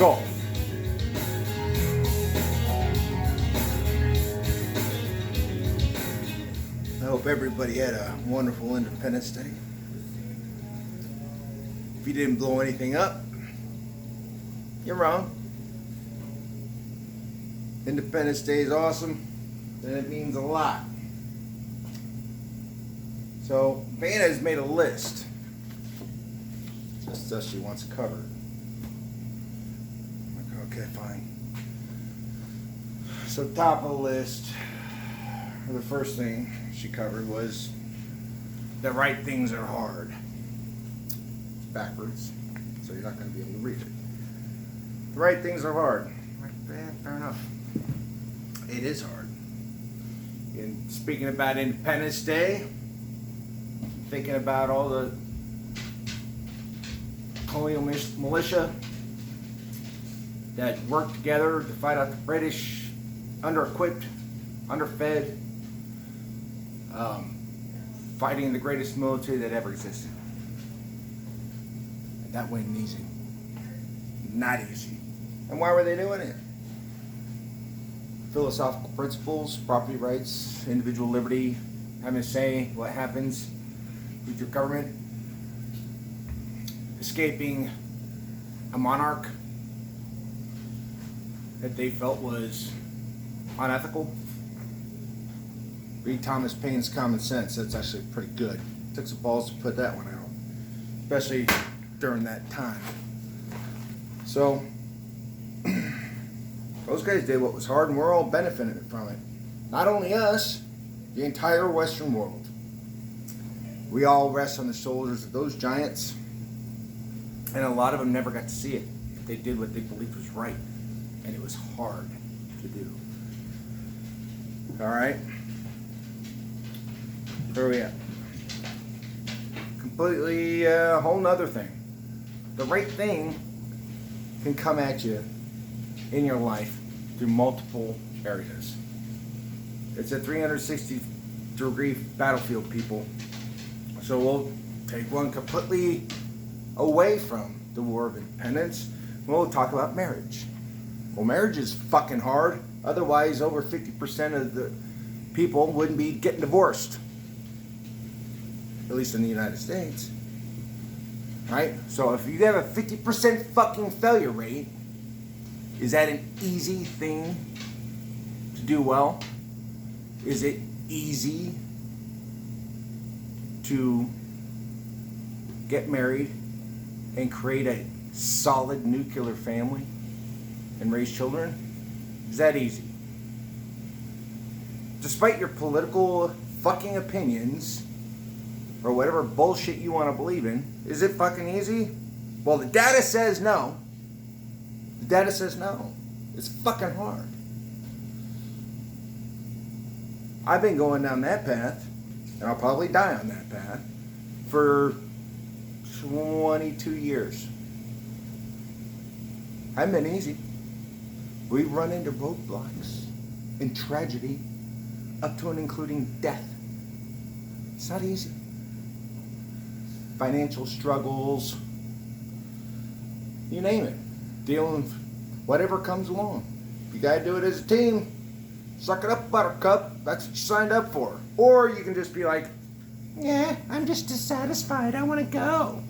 golf. I hope everybody had a wonderful Independence Day. If you didn't blow anything up, you're wrong. Independence Day is awesome, and it means a lot. So, Vanna has made a list. Just stuff she wants covered. Okay, fine. So, top of the list, the first thing she covered was the right things are hard. It's backwards, so you're not going to be able to read it. The right things are hard. Fair enough. It is hard. And speaking about Independence Day, thinking about all the colonial militia that worked together to fight out the British, under-equipped, underfed, fighting the greatest military that ever existed. And that wasn't easy. Not easy. And why were they doing it? Philosophical principles, property rights, individual liberty, having a say what happens with your government, escaping a monarch that they felt was unethical. Read Thomas Paine's Common Sense. That's actually pretty good. Took some balls to put that one out, especially during that time. So, those guys did what was hard, and we're all benefiting from it. Not only us, the entire Western world. We all rest on the shoulders of those giants, and a lot of them never got to see it. They did what they believed was right, and it was hard to do. All right? Where are we at? Completely a whole nother thing. The right thing can come at you in your life through multiple areas. It's a 360-degree battlefield, people. So we'll take one completely away from the War of Independence. We'll talk about marriage. Well, marriage is fucking hard. Otherwise, over 50% of the people wouldn't be getting divorced. At least in the United States. Right? So if you have a 50% fucking failure rate, is that an easy thing to do well? Is it easy to get married and create a solid nuclear family and raise children? Is that easy? Despite your political fucking opinions or whatever bullshit you want to believe in, is it fucking easy? Well, the data says no. The data says no. It's fucking hard. I've been going down that path, and I'll probably die on that path, for 22 years. Hasn't been easy. We've run into roadblocks and tragedy, up to and including death. It's not easy. Financial struggles, you name it. Dealing with whatever comes along. You gotta do it as a team. Suck it up, buttercup. That's what you signed up for. Or you can just be like, yeah, I'm just dissatisfied. I want to go.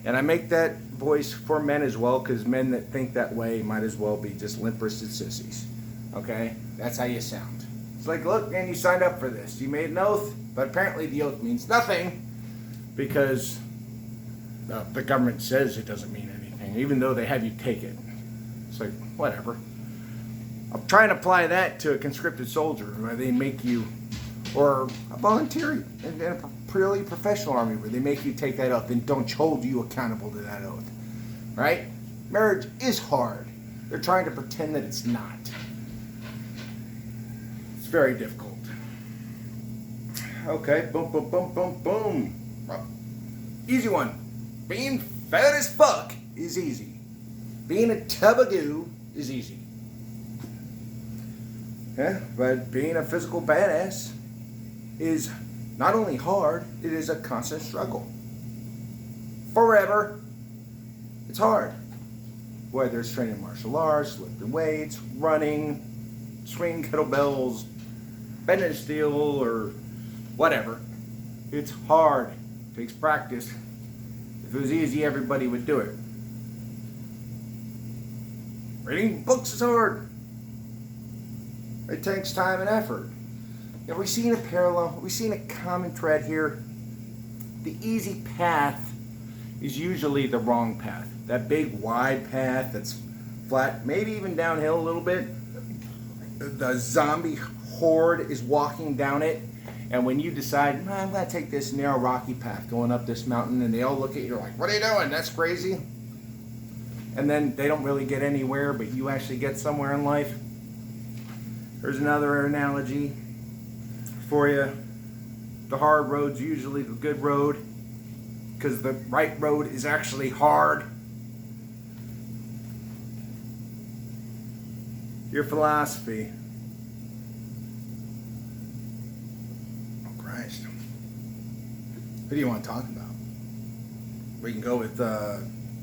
And I make that voice for men as well, because men that think that way might as well be just limp-wristed sissies. Okay? That's how you sound. It's like, look, man, you signed up for this. You made an oath, but apparently the oath means nothing, because the government says it doesn't mean anything, even though they have you take it. It's like, whatever. I'm trying to apply that to a conscripted soldier, where they make you, or a volunteer in a purely professional army, where they make you take that oath and don't hold you accountable to that oath. Right? Marriage is hard. They're trying to pretend that it's not. It's very difficult. Okay, boom, boom, boom, boom, boom. Easy one. Being fat as fuck is easy. Being a tub of goo is easy. Yeah, but being a physical badass is not only hard, it is a constant struggle. Forever. It's hard. Whether it's training martial arts, lifting weights, running, swinging kettlebells, bending steel, or whatever. It's hard. It takes practice. If it was easy, everybody would do it. Reading books is hard. It takes time and effort. Have we seen a parallel? Have we seen a common thread here? The easy path is usually the wrong path. That big wide path that's flat, maybe even downhill a little bit. The zombie horde is walking down it, and when you decide, I'm going to take this narrow rocky path going up this mountain, and they all look at you like, what are you doing? That's crazy. And then they don't really get anywhere, but you actually get somewhere in life. There's another analogy for you. The hard road's usually the good road, because the right road is actually hard. Your philosophy. Oh, Christ. Who do you want to talk about? We can go with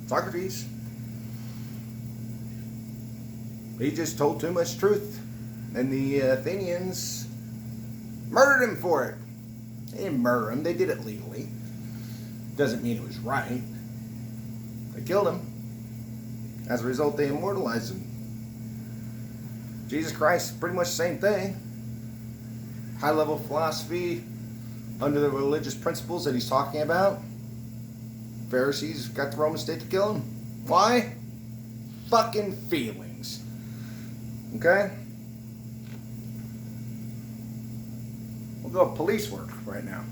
Socrates. He just told too much truth, and the Athenians murdered him for it. They didn't murder him, they did it legally. Doesn't mean it was right. They killed him. As a result, they immortalized him. Jesus Christ, pretty much the same thing. High level philosophy under the religious principles that he's talking about. Pharisees got the Roman state to kill him. Why? Fucking feelings. Okay? We'll go police work right now.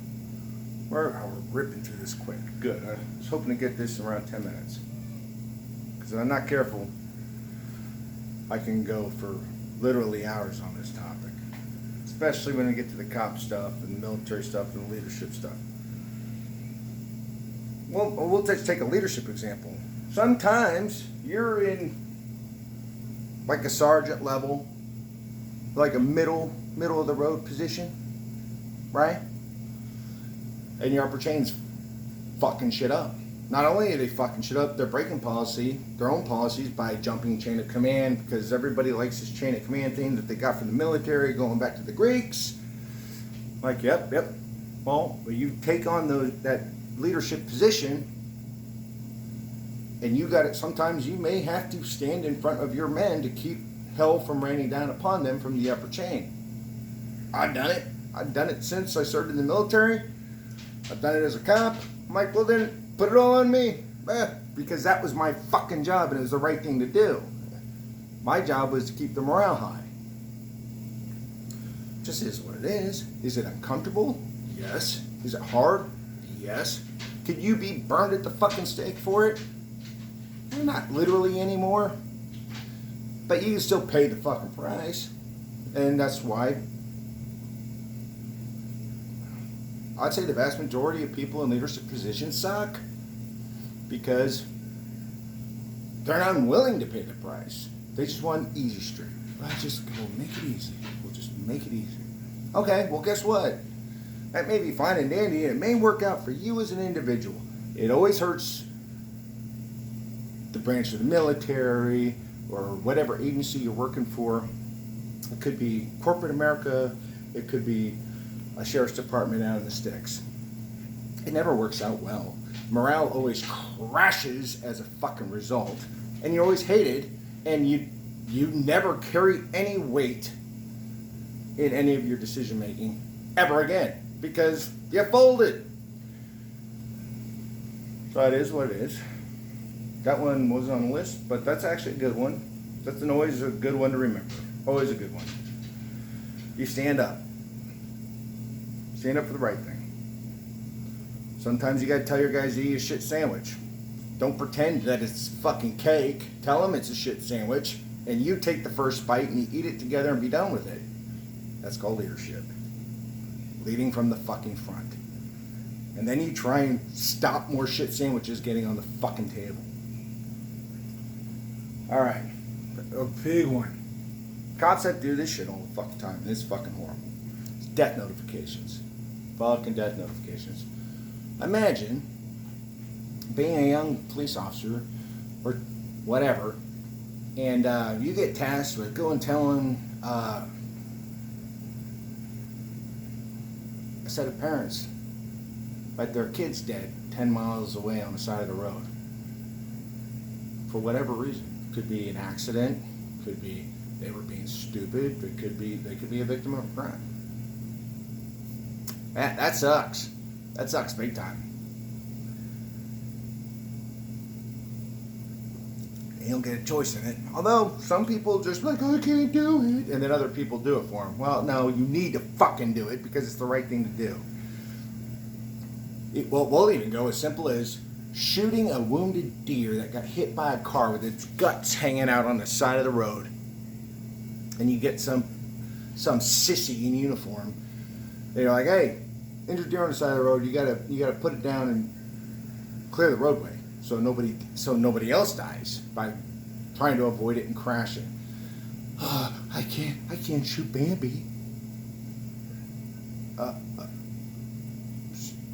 We're ripping through this quick. Good. I was hoping to get this in around 10 minutes. Because if I'm not careful, I can go for literally hours on this topic. Especially when we get to the cop stuff and the military stuff and the leadership stuff. Well, we'll just take a leadership example. Sometimes you're in like a sergeant level, like a middle of the road position, right? And your upper chain's fucking shit up. Not only are they fucking shit up, they're breaking their own policies by jumping chain of command, because everybody likes this chain of command thing that they got from the military going back to the Greeks. Like, yep. Well, you take on that leadership position, and you got it. Sometimes you may have to stand in front of your men to keep hell from raining down upon them from the upper chain. I've done it. I've done it since I started in the military. I've done it as a cop. I'm like, well then, put it all on me. Because that was my fucking job and it was the right thing to do. My job was to keep the morale high. Just is what it is. Is it uncomfortable? Yes. Is it hard? Yes. Could you be burned at the fucking stake for it? Not literally anymore. But you can still pay the fucking price. And that's why I'd say the vast majority of people in leadership positions suck. Because they're not willing to pay the price. They just want an easy street. Let's just go make it easy. We'll just make it easy. Okay, well guess what? That may be fine and dandy, and it may work out for you as an individual. It always hurts the branch of the military or whatever agency you're working for. It could be corporate America. It could be a sheriff's department out in the sticks. It never works out well. Morale always crashes as a fucking result. And you're always hated, and you never carry any weight in any of your decision making ever again because you folded. So it is what it is. That one was on the list, but that's actually a good one. That's always a good one to remember. Always a good one. You stand up. Stand up for the right thing. Sometimes you gotta tell your guys to eat a shit sandwich. Don't pretend that it's fucking cake. Tell them it's a shit sandwich, and you take the first bite and you eat it together and be done with it. That's called leadership. Leading from the fucking front. And then you try and stop more shit sandwiches getting on the fucking table. Alright. A big one. Cops that do this shit all the fucking time, and it's fucking horrible. It's death notifications. Fucking death notifications. Imagine being a young police officer or whatever, And you get tasked with going telling a set of parents that their kid's dead 10 miles away on the side of the road. For whatever reason. Could be an accident, could be they were being stupid, it could be they could be a victim of a crime. That sucks. That sucks big time. You don't get a choice in it. Although some people just like, I can't do it, and then other people do it for them. Well, no, you need to fucking do it because it's the right thing to do. We'll even go as simple as shooting a wounded deer that got hit by a car with its guts hanging out on the side of the road, and you get some sissy in uniform. They're like, "Hey, injured deer on the side of the road. You gotta put it down and clear the roadway so nobody else dies by trying to avoid it and crashing." I can't shoot Bambi.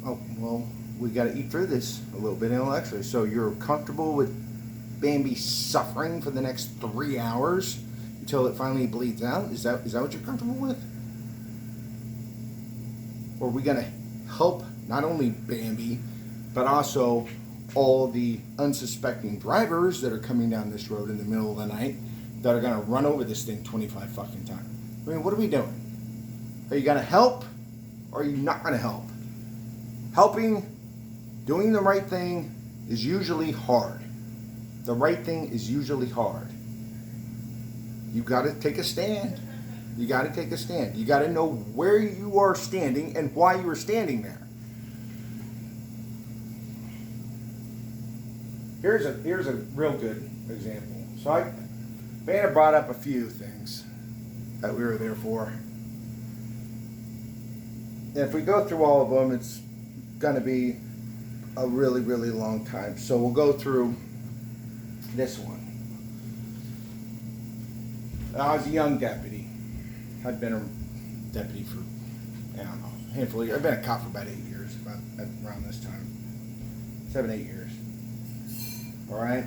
Oh well. We got to eat through this a little bit intellectually. So you're comfortable with Bambi suffering for the next 3 hours until it finally bleeds out? Is that what you're comfortable with? Or are we going to help not only Bambi, but also all the unsuspecting drivers that are coming down this road in the middle of the night that are going to run over this thing 25 fucking times? I mean, what are we doing? Are you going to help or are you not going to help? Helping, doing the right thing is usually hard. The right thing is usually hard. You got to take a stand. You got to take a stand. You got to know where you are standing and why you are standing there. Here's a real good example. So Vanna brought up a few things that we were there for. And if we go through all of them, it's going to be a really, really long time. So we'll go through this one. I was a young deputy. I'd been a deputy for, I don't know, a handful of years. I've been a cop for about 8 years, about around this time. 7, 8 years. All right?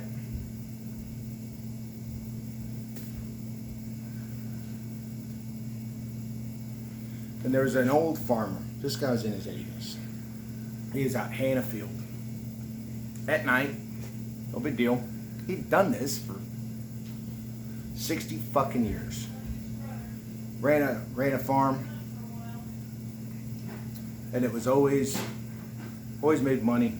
And there was an old farmer. This guy was in his 80s. He was out haying a field at night. No big deal. He'd done this for 60 fucking years. Ran a farm, and it was always made money.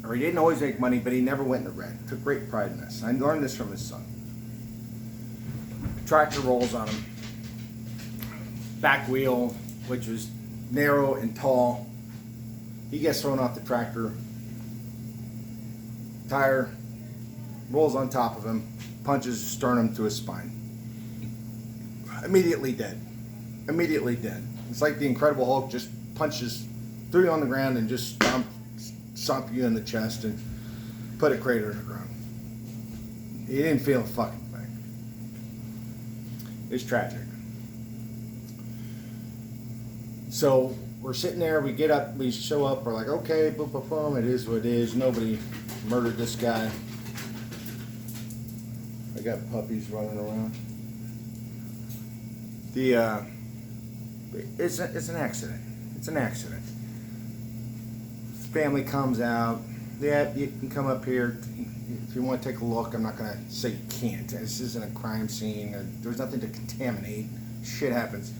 Or he didn't always make money, but he never went in the red. Took great pride in this. I learned this from his son. Tractor rolls on him. Back wheel, which was narrow and tall. He gets thrown off the tractor. Tire rolls on top of him, punches his sternum to his spine. Immediately dead. Immediately dead. It's like the Incredible Hulk just punches, threw you on the ground and just stomped you in the chest and put a crater in the ground. He didn't feel a fucking thing. It's tragic. So we're sitting there, we get up, we show up, we're like, okay, boom, boom, boom, it is what it is. Nobody murdered this guy. I got puppies running around. It's an accident. It's an accident. Family comes out. Yeah, you can come up here if you want to take a look. I'm not going to say you can't. This isn't a crime scene. There's nothing to contaminate. Shit happens.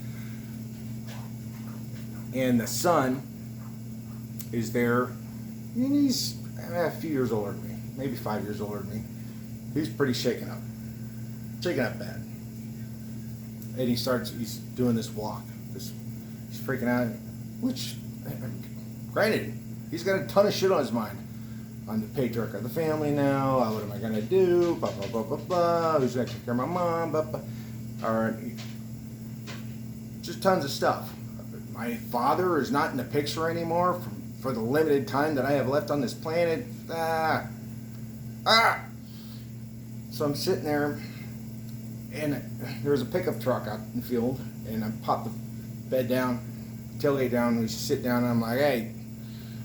And the son is there, and he's a few years older than me, maybe 5 years older than me. He's pretty shaken up bad. And he's doing this walk. He's freaking out, which, granted, he's got a ton of shit on his mind. I'm the patriarch of the family now. What am I going to do? Blah, blah, blah, blah, blah. Who's going to take care of my mom? Blah, blah. All right. Just tons of stuff. My father is not in the picture anymore for the limited time that I have left on this planet. So I'm sitting there, and there was a pickup truck out in the field, and I popped the bed down, tailgate down, and we sit down, and I'm like, hey,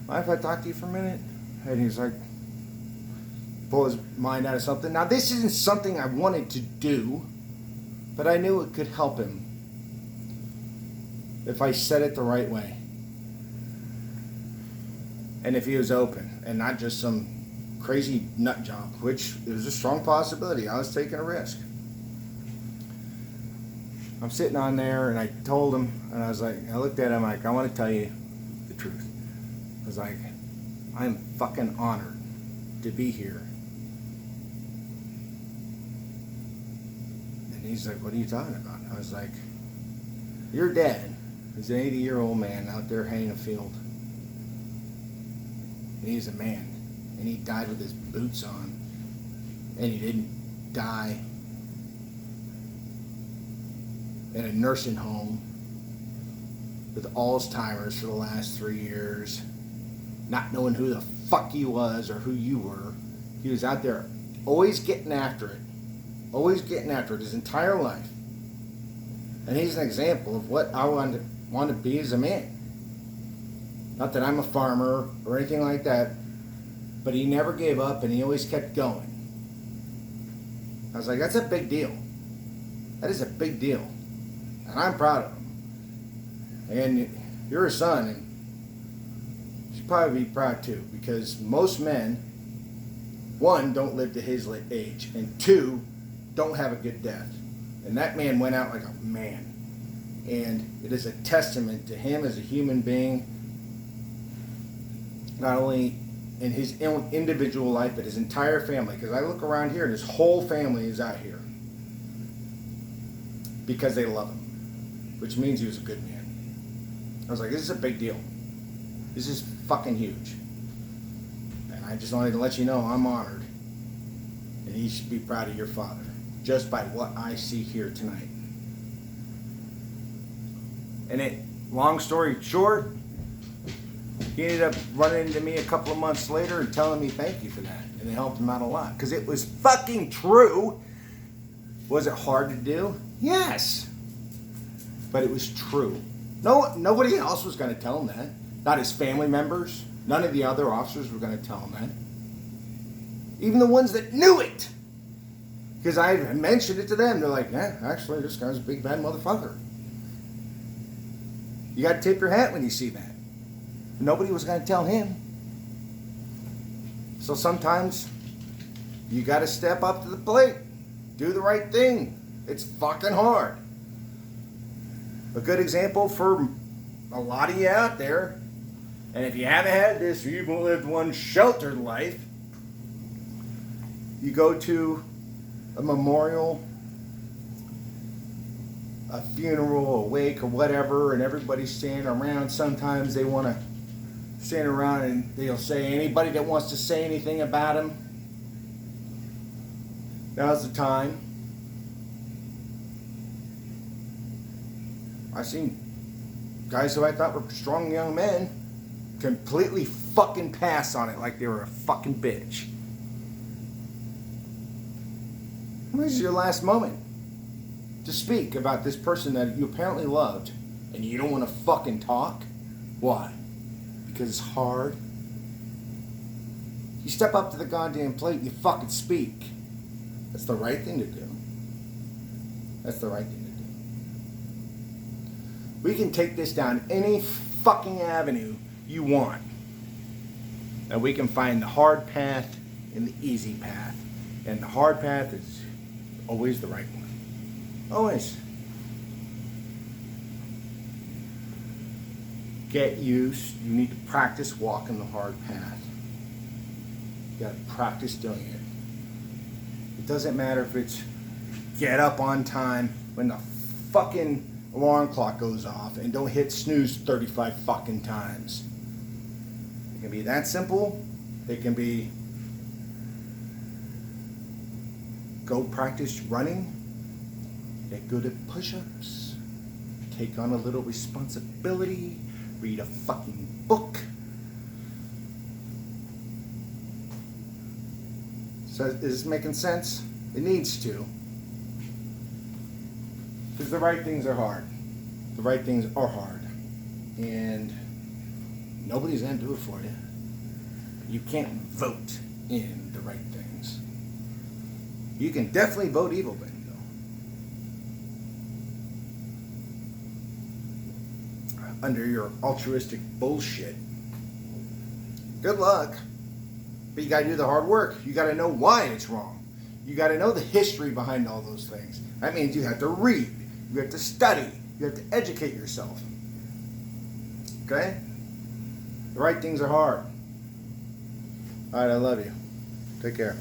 mind if I talk to you for a minute? And he's like, pull his mind out of something. Now, this isn't something I wanted to do, but I knew it could help him if I said it the right way. And if he was open and not just some crazy nut job, which is a strong possibility. I was taking a risk. I'm sitting on there and I told him, and I was like, I looked at him like, I want to tell you the truth. I was like, I'm fucking honored to be here. And he's like, what are you talking about? I was like, your dad is an 80-year-old man out there haying a field. And he's a man. And he died with his boots on. And he didn't die in a nursing home with Alzheimer's for the last 3 years, not knowing who the fuck he was or who you were. He was out there always getting after it. Always getting after it his entire life. And he's an example of what I want to be as a man. Not that I'm a farmer or anything like that, but he never gave up and he always kept going. I was like, that's a big deal. That is a big deal. And I'm proud of him. And you're a son, and you should probably be proud too, because most men, one, don't live to his age, and two, don't have a good death. And that man went out like a man. And it is a testament to him as a human being, not only in his own individual life, but his entire family. Because I look around here and his whole family is out here because they love him, which means he was a good man. I was like, this is a big deal. This is fucking huge. And I just wanted to let you know I'm honored. And you should be proud of your father, just by what I see here tonight. And long story short, he ended up running into me a couple of months later and telling me thank you for that. And it helped him out a lot. Because it was fucking true. Was it hard to do? Yes. But it was true. Nobody else was going to tell him that. Not his family members. None of the other officers were going to tell him that. Even the ones that knew it. Because I mentioned it to them. They're like, yeah, actually, this guy's a big bad motherfucker. You got to tip your hat when you see that. Nobody was going to tell him. So sometimes you got to step up to the plate. Do the right thing. It's fucking hard. A good example for a lot of you out there, and if you haven't had this or you've lived one sheltered life, you go to a memorial, a funeral, a wake, or whatever, and everybody's standing around. Sometimes they want to stand around and they'll say, anybody that wants to say anything about him, now's the time. I've seen guys who I thought were strong young men completely fucking pass on it like they were a fucking bitch. This is your last moment to speak about this person that you apparently loved, and you don't want to fucking talk? Why? Because it's hard? You step up to the goddamn plate and you fucking speak. That's the right thing to do. That's the right thing to do. We can take this down any fucking avenue you want. And we can find the hard path and the easy path. And the hard path is always the right one. Always. Get used. You need to practice walking the hard path. You gotta practice doing it. It doesn't matter if it's get up on time when the fucking alarm clock goes off and don't hit snooze 35 fucking times. It can be that simple. It can be go practice running, get good at push-ups, take on a little responsibility, read a fucking book. So is this making sense? It needs to. Because the right things are hard. The right things are hard. And nobody's going to do it for you. You can't vote in the right things. You can definitely vote evil, Benny, though. Under your altruistic bullshit. Good luck. But you got to do the hard work. You got to know why it's wrong. You got to know the history behind all those things. That means you have to read. You have to study. You have to educate yourself. Okay? The right things are hard. All right, I love you. Take care.